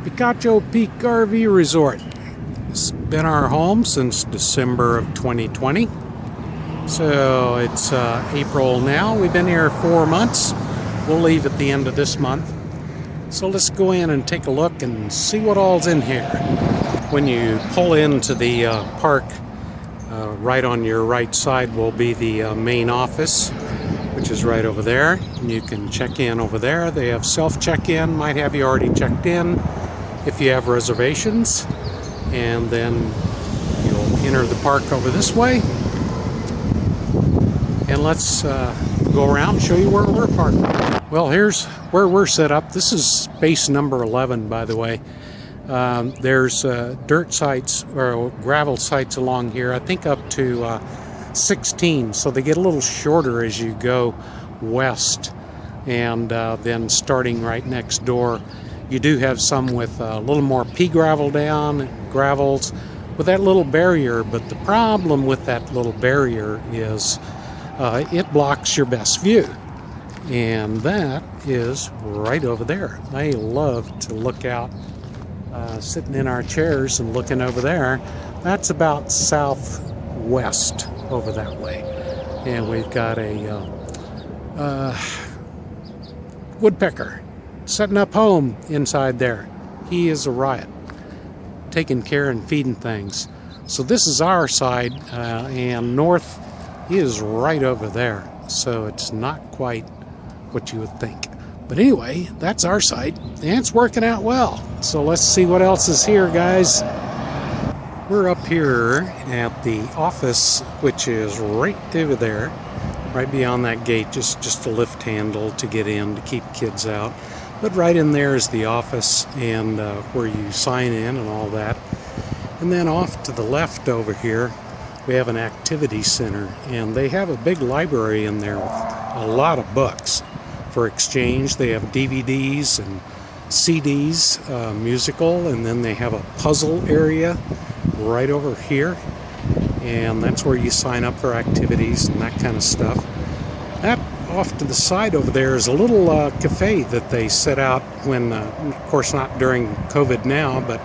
Picacho Peak RV Resort. It's been our home since December of 2020. So it's April now. We've been here 4 months. We'll leave at the end of this month. So let's go in and take a look and see what all's in here. When you pull into the park, right on your right side will be the main office, which is right over there. And you can check in over there. They have self-check-in, might have you already checked in if you have reservations. And then you'll enter the park over this way. And let's go around and show you where we're parked. Well, here's where we're set up. This is space number 11, by the way. There's dirt sites or gravel sites along here, I think up to 16, so they get a little shorter as you go west. And then starting right next door, you do have some with a little more pea gravel down, gravels with that little barrier. But the problem with that little barrier is it blocks your best view. And that is right over there. I love to look out, sitting in our chairs and looking over there. That's about southwest over that way. And we've got a woodpecker setting up home inside there. He is a riot, taking care and feeding things. So this is our side, and north is right over there. So it's not quite what you would think. But anyway, that's our side, and it's working out well. So let's see what else is here, guys. We're up here at the office, which is right over there, right beyond that gate, just a lift handle to get in to keep kids out. But right in there is the office, and where you sign in and all that. And then off to the left over here, we have an activity center, and they have a big library in there with a lot of books for exchange. They have DVDs and CDs, musical, and then they have a puzzle area right over here, and that's where you sign up for activities and that kind of stuff. That off to the side over there is a little cafe that they set out when, of course not during COVID now, but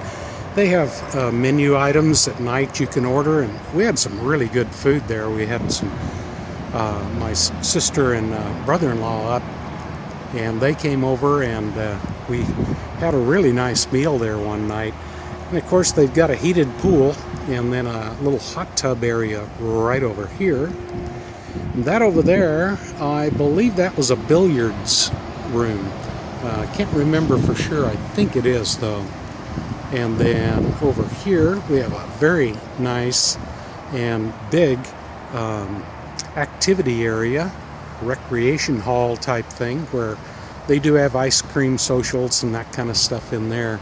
they have menu items at night you can order, and we had some really good food there. We had some, my sister and brother-in-law up, and they came over, and we had a really nice meal there one night. And of course they've got a heated pool, and then a little hot tub area right over here. And that over there, I believe that was a billiards room. I can't remember for sure. I think it is though. And then over here we have a very nice and big activity area, recreation hall type thing, where they do have ice cream socials and that kind of stuff in there.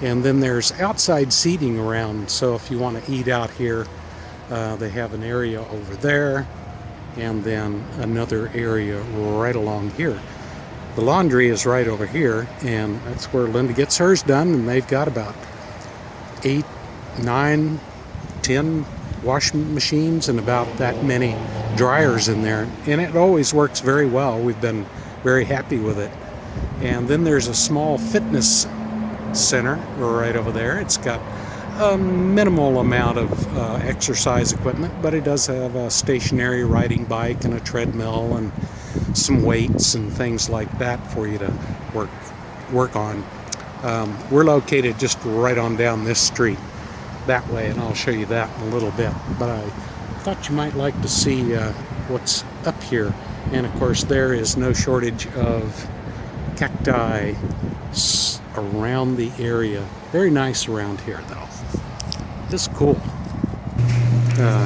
And then there's outside seating around, so if you want to eat out here, they have an area over there, and then another area right along here. The laundry is right over here, and that's where Linda gets hers done, and they've got about 8, 9, 10 washing machines and about that many dryers in there, and it always works very well. We've been very happy with it. And then there's a small fitness center right over there. It's got a minimal amount of exercise equipment, but it does have a stationary riding bike and a treadmill and some weights and things like that for you to work on. We're located just right on down this street that way, and I'll show you that in a little bit. But I thought you might like to see what's up here. And of course there is no shortage of cacti around the area. Very nice around here though. This is cool.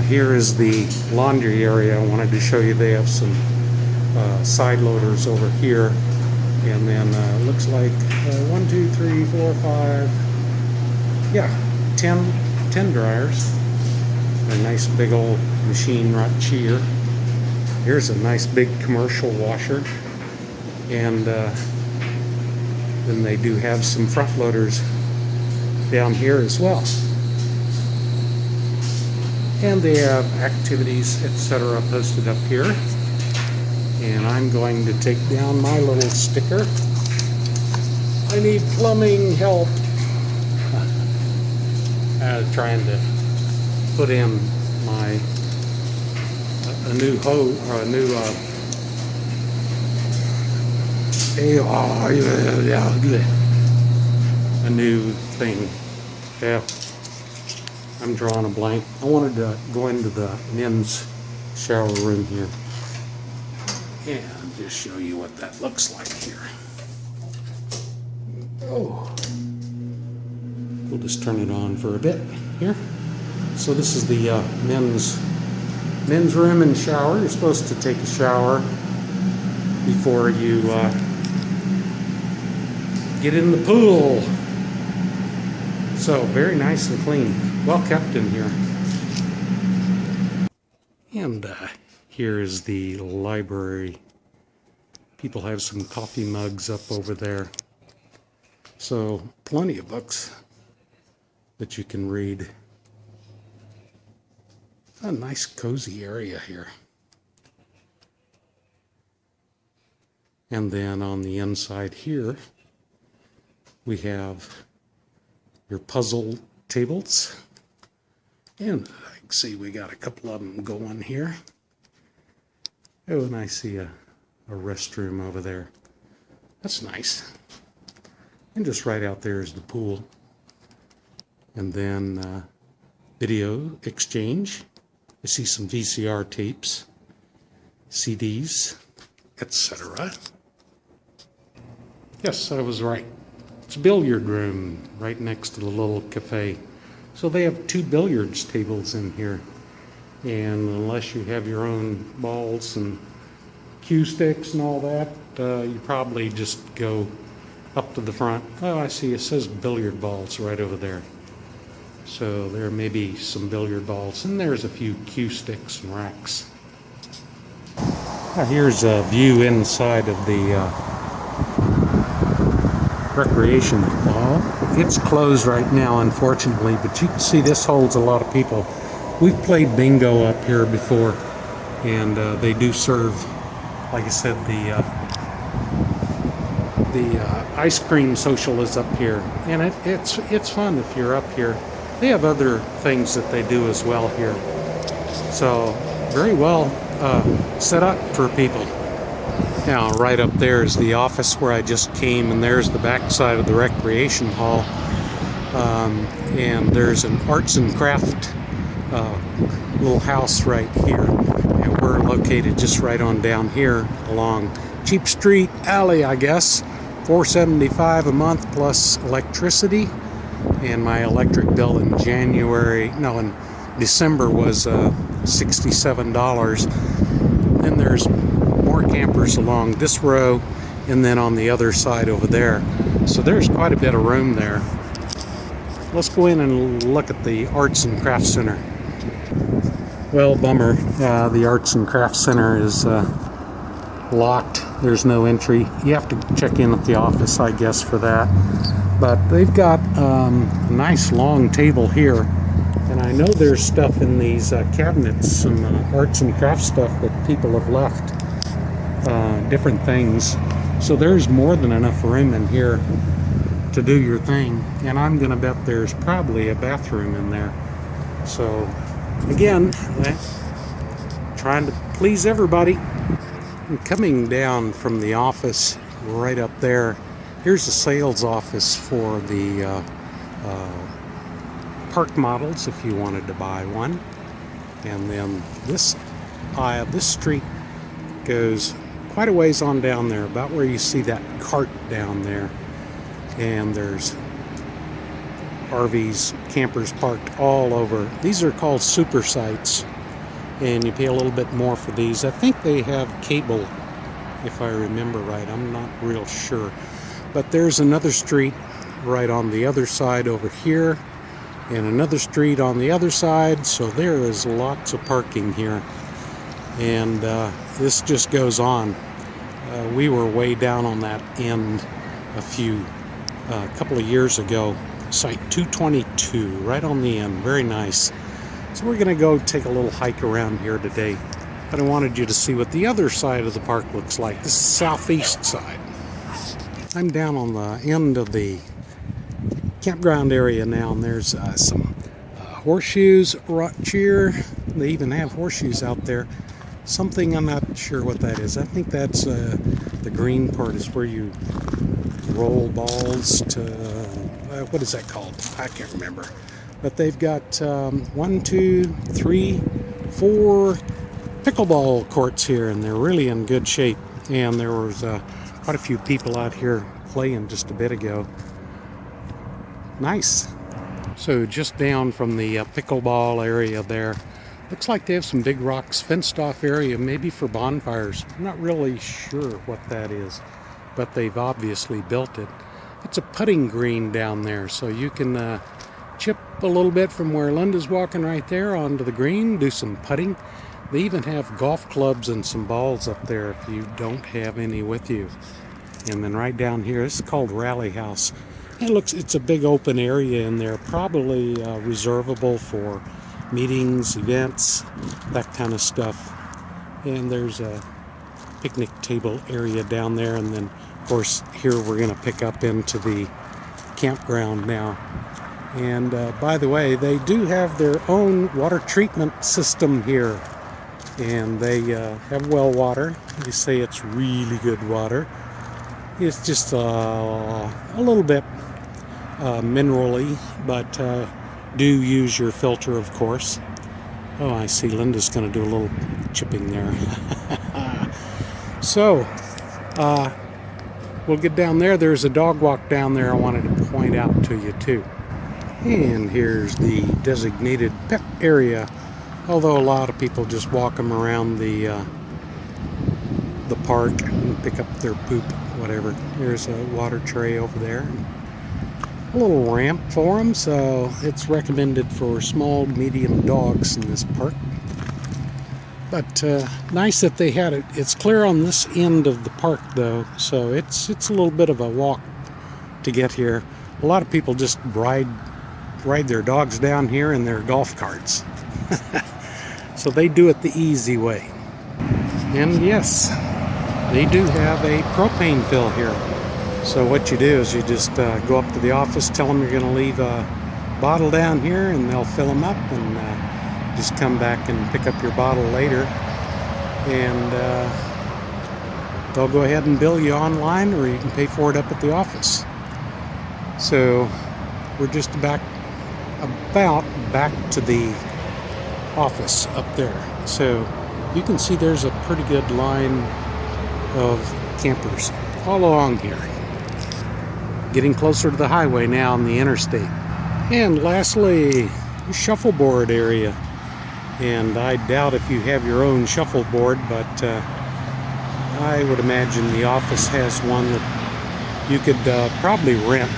Here is the laundry area. I wanted to show you they have some side loaders over here. And then looks like 1, 2, 3, 4, 5, yeah, 10 dryers. A nice big old machine right here. Here's a nice big commercial washer. And then they do have some front loaders down here as well. And they have activities, etc. posted up here. And I'm going to take down my little sticker. I need plumbing help. trying to put in my a new hose or a new a new thing. Yeah, I'm drawing a blank. I wanted to go into the men's shower room here and just show you what that looks like here. Oh, we'll just turn it on for a bit here. So this is the men's room and shower. You're supposed to take a shower before you get in the pool. So very nice and clean, well kept in here. And here is the library. People have some coffee mugs up over there. So plenty of books that you can read. A nice cozy area here. And then on the inside here, we have your puzzle tables. And I can see we got a couple of them going here. Oh, and I see a restroom over there. That's nice. And just right out there is the pool. And then video exchange. I see some VCR tapes, CDs, etc. Yes, I was right. It's a billiard room right next to the little cafe. So they have 2 billiards tables in here. And unless you have your own balls and cue sticks and all that, you probably just go up to the front. Oh, I see, it says billiard balls right over there. So there may be some billiard balls, and there's a few cue sticks and racks. Here's a view inside of the recreation hall. It's closed right now, unfortunately, but you can see this holds a lot of people. We've played bingo up here before, and they do serve, like I said, the ice cream social is up here, and it's fun if you're up here. They have other things that they do as well here. So very well set up for people. Now right up there is the office where I just came, and there's the back side of the recreation hall. And there's an arts and craft little house right here. And we're located just right on down here along Cheap Street Alley, I guess. $4.75 a month plus electricity. And my electric bill in December was $67. Then there's more campers along this row and then on the other side over there. So there's quite a bit of room there. Let's go in and look at the Arts and Crafts Center. Well, bummer. The Arts and Crafts Center is locked. There's no entry. You have to check in at the office, I guess, for that. But they've got a nice long table here, and I know there's stuff in these cabinets, some arts and crafts stuff that people have left, different things. So there's more than enough room in here to do your thing, and I'm gonna bet there's probably a bathroom in there. So again, trying to please everybody. I'm coming down from the office right up there. Here's the sales office for the park models if you wanted to buy one. And then this street goes quite a ways on down there, about where you see that cart down there. And there's RVs, campers parked all over. These are called super sites, and you pay a little bit more for these. I think they have cable, if I remember right. I'm not real sure. But there's another street right on the other side over here, and another street on the other side, so there is lots of parking here. And this just goes on. We were way down on that end a couple of years ago. Site 222, right on the end, very nice. So we're gonna go take a little hike around here today, but I wanted you to see what the other side of the park looks like. This is the southeast side. I'm down on the end of the campground area now, and there's some horseshoes, cheer. They even have horseshoes out there. Something, I'm not sure what that is. I think that's the green part is where you roll balls to, what is that called? I can't remember. But they've got 1, 2, 3, 4 pickleball courts here, and they're really in good shape. And there was quite a few people out here playing just a bit ago. Nice. So just down from the pickleball area there, looks like they have some big rocks, fenced off area, maybe for bonfires. I'm not really sure what that is, but they've obviously built it. It's a putting green down there, so you can chip a little bit from where Linda's walking right there onto the green, do some putting. They even have golf clubs and some balls up there if you don't have any with you. And then right down here, this is called Rally House. It's a big open area in there, probably reservable for meetings, events, that kind of stuff. And there's a picnic table area down there, and then of course here we're going to pick up into the campground now. And by the way, they do have their own water treatment system here, and they have well water. They say it's really good water. It's just a little bit minerally, but do use your filter, of course. Oh, I see Linda's going to do a little chipping there. So, we'll get down there. There's a dog walk down there I wanted to point out to you too. And here's the designated pet area, although a lot of people just walk them around the park and pick up their poop, whatever. There's a water tray over there. A little ramp for them, so it's recommended for small, medium dogs in this park. But nice that they had it. It's clear on this end of the park though, so it's a little bit of a walk to get here. A lot of people just ride their dogs down here in their golf carts. So they do it the easy way. And yes, they do have a propane fill here. So what you do is you just go up to the office, tell them you're going to leave a bottle down here, and they'll fill them up, and just come back and pick up your bottle later. And they'll go ahead and bill you online, or you can pay for it up at the office. So we're just about back to the office up there. So you can see there's a pretty good line of campers all along here. Getting closer to the highway now on the interstate. And lastly, the shuffleboard area. And I doubt if you have your own shuffleboard, but I would imagine the office has one that you could probably rent.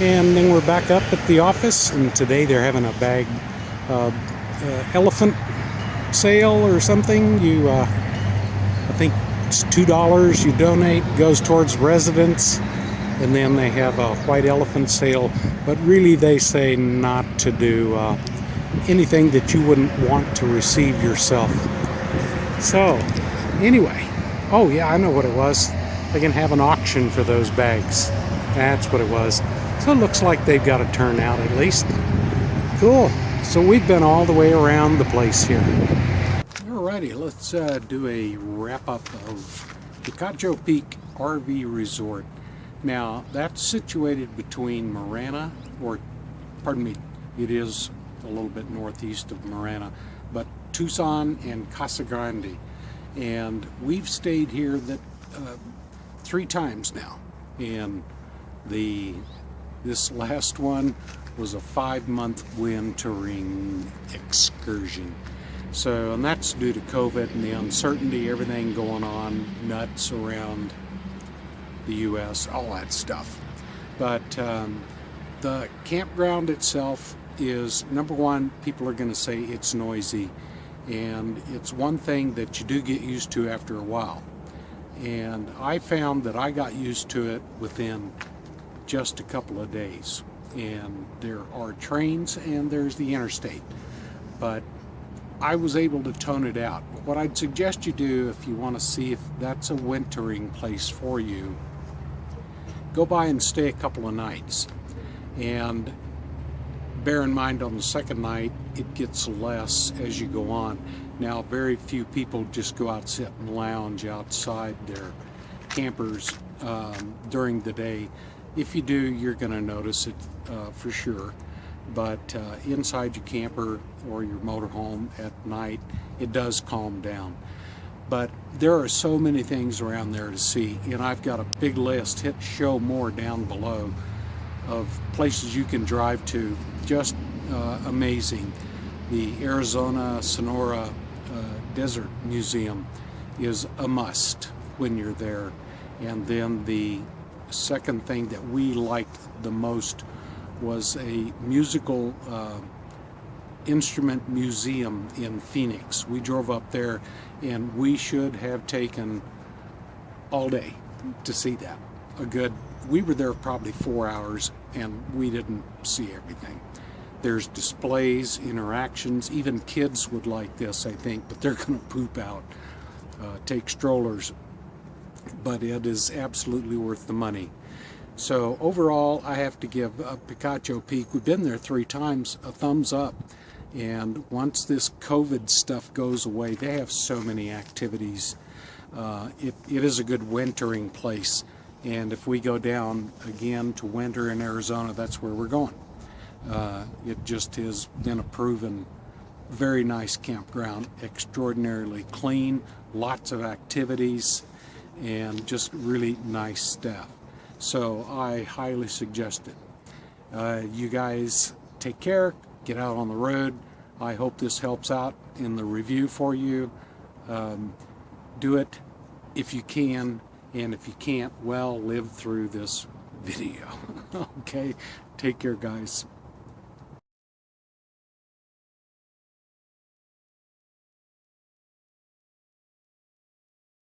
And then we're back up at the office, and today they're having a bag elephant sale or something. You I think it's $2 you donate, goes towards residents. And then they have a white elephant sale, but really they say not to do anything that you wouldn't want to receive yourself. So anyway, oh yeah, I know what it was. They can have an auction for those bags. That's what it was. So it looks like they've got a turnout at least. Cool. So we've been all the way around the place here. Alrighty, let's do a wrap up of Picacho Peak RV Resort. Now, that's situated between Marana, or pardon me, it is a little bit northeast of Marana, but Tucson and Casa Grande. And we've stayed here 3 times now. And this last one was a 5-month wintering excursion. So, and that's due to COVID and the uncertainty, everything going on, nuts around the U.S., all that stuff. But the campground itself is, number one, people are going to say it's noisy, and it's one thing that you do get used to after a while. And I found that I got used to it within just a couple of days. And there are trains and there's the interstate, but I was able to tone it out. What I'd suggest you do, if you want to see if that's a wintering place for you, go by and stay a couple of nights. And bear in mind on the second night it gets less as you go on. Now very few people just go out, sit and lounge outside their campers during the day. If you do, you're going to notice it for sure. But inside your camper or your motorhome at night, it does calm down. But there are so many things around there to see, and I've got a big list, hit show more down below, of places you can drive to. Just amazing. The Arizona-Sonora Desert Museum is a must when you're there. And then the second thing that we liked the most was a musical instrument museum in Phoenix. We drove up there and we should have taken all day to see that. We were there probably 4 hours and we didn't see everything. There's displays, interactions, even kids would like this, I think, but they're going to poop out. Take strollers, but it is absolutely worth the money. So overall, I have to give Picacho Peak, we've been there 3 times, a thumbs up. And once this COVID stuff goes away, they have so many activities. It is a good wintering place. And if we go down again to winter in Arizona, that's where we're going. It just has been a proven very nice campground, extraordinarily clean, lots of activities, and just really nice stuff. So I highly suggest it. You guys take care, get out on the road. I hope this helps out in the review for you. Do it if you can, and if you can't, well, live through this video. Okay, take care, guys.